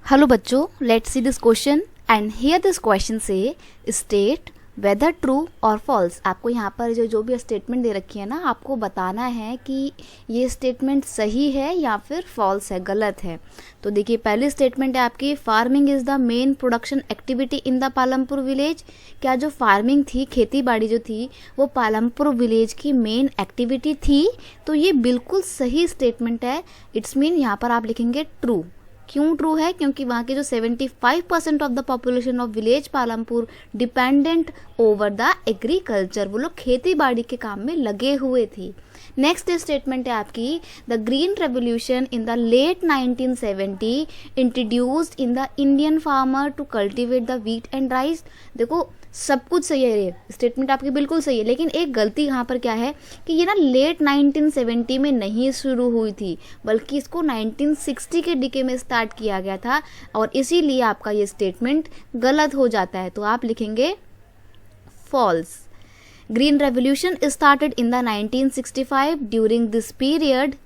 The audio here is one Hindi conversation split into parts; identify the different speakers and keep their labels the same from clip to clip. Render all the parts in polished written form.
Speaker 1: हेलो बच्चों, let's see this question and here this question से स्टेट वेदर ट्रू और फॉल्स। आपको यहाँ पर जो भी स्टेटमेंट दे रखी है ना, आपको बताना है कि ये स्टेटमेंट सही है या फिर फॉल्स है, गलत है। तो देखिए, पहली स्टेटमेंट है आपकी, farming is the main production activity in the Palampur village. क्या जो फार्मिंग थी, खेती बाड़ी जो थी, वो पालमपुर विलेज की मेन एक्टिविटी थी? तो ये बिल्कुल सही स्टेटमेंट है। इट्स मीन यहाँ पर आप लिखेंगे ट्रू। क्यों ट्रू है? क्योंकि वहाँ के जो 75% of the population of village Palampur dependent over the agriculture, वो लोग खेती बाड़ी के काम में लगे हुए थे। नेक्स्ट स्टेटमेंट है आपकी, the green revolution in the late 1970 introduced in the Indian farmer to cultivate the wheat and rice. देखो, सब कुछ सही है, ये स्टेटमेंट आपकी बिल्कुल सही है, लेकिन एक गलती यहाँ पर क्या है कि ये ना लेट 1970 में नहीं शुरू हुई थी, बल्कि इसको 1960 के डिके में स्टार्ट किया गया था, और इसीलिए आपका ये स्टेटमेंट गलत हो जाता है। तो आप लिखेंगे false. Green Revolution started in the 1965. During this period,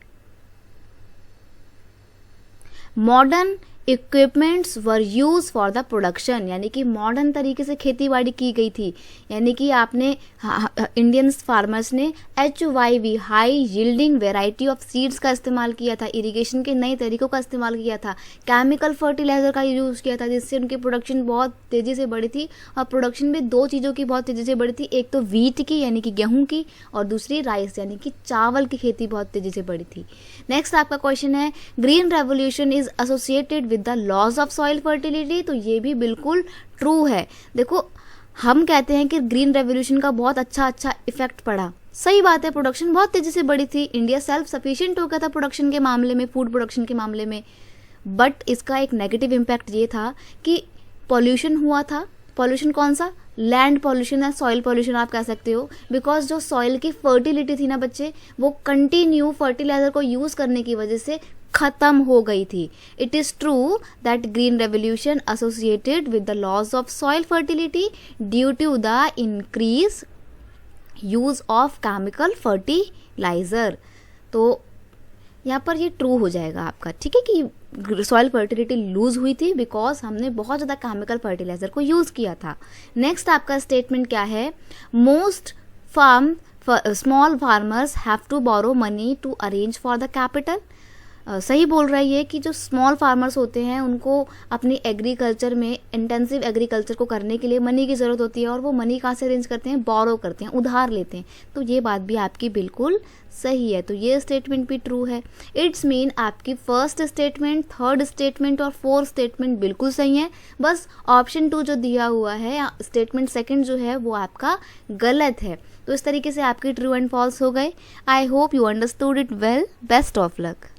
Speaker 1: modern equipments were use for the production, यानी कि मॉडर्न तरीके से खेती बाड़ी की गई थी। यानी कि आपने इंडियन फार्मर्स ने HYV high yielding variety of seeds का इस्तेमाल किया था, इरिगेशन के नए तरीकों का इस्तेमाल किया था, केमिकल फर्टिलाइजर का यूज़ किया था, जिससे उनकी प्रोडक्शन बहुत तेज़ी से बढ़ी थी। और प्रोडक्शन में दो चीज़ों की बहुत तेज़ी से बढ़ी थी, एक तो व्हीट की यानी कि गेहूँ की, और दूसरी राइस यानी कि चावल की खेती बहुत तेज़ी से बढ़ी थी। नेक्स्ट आपका क्वेश्चन है, green revolution is associated with the loss of soil fertility. तो ये भी बिल्कुल ट्रू है। देखो, हम कहते हैं कि ग्रीन रेवोल्यूशन का बहुत अच्छा इफेक्ट पड़ा, सही बात है, प्रोडक्शन बहुत तेजी से बढ़ी थी, इंडिया सेल्फ सफिशिएंट हो गया था प्रोडक्शन के मामले में, फूड प्रोडक्शन के मामले में। बट इसका एक नेगेटिव इम्पैक्ट ये था कि पॉल्यूशन हुआ था। पॉल्यूशन कौन सा? लैंड पॉल्यूशन है, सॉइल पॉल्यूशन आप कह सकते हो, बिकॉज जो सॉइल की फर्टिलिटी थी ना बच्चे, वो कंटिन्यू फर्टिलाइजर को यूज करने की वजह से खत्म हो गई थी। It is true that green revolution associated with the loss of soil fertility due to the increase use of chemical fertiliser. तो यहाँ पर ये ट्रू हो जाएगा आपका, ठीक है, कि सॉइल फर्टिलिटी लूज हुई थी बिकॉज हमने बहुत ज़्यादा केमिकल फर्टिलाइजर को यूज़ किया था। नेक्स्ट आपका स्टेटमेंट क्या है, most small farmers have to borrow money to arrange for the capital. सही बोल रहा है ये कि जो स्मॉल फार्मर्स होते हैं उनको अपनी एग्रीकल्चर में, इंटेंसिव एग्रीकल्चर को करने के लिए मनी की ज़रूरत होती है, और वो मनी कहाँ से अरेंज करते हैं? बोरो करते हैं, उधार लेते हैं। तो ये बात भी आपकी बिल्कुल सही है, तो ये स्टेटमेंट भी ट्रू है। इट्स मीन आपकी फर्स्ट स्टेटमेंट, थर्ड स्टेटमेंट और फोर्थ स्टेटमेंट बिल्कुल सही है। बस ऑप्शन 2 जो दिया हुआ है, स्टेटमेंट सेकंड जो है, वो आपका गलत है। तो इस तरीके से आपकी ट्रू एंड फॉल्स हो गए। I hope you understood it well. Best of luck.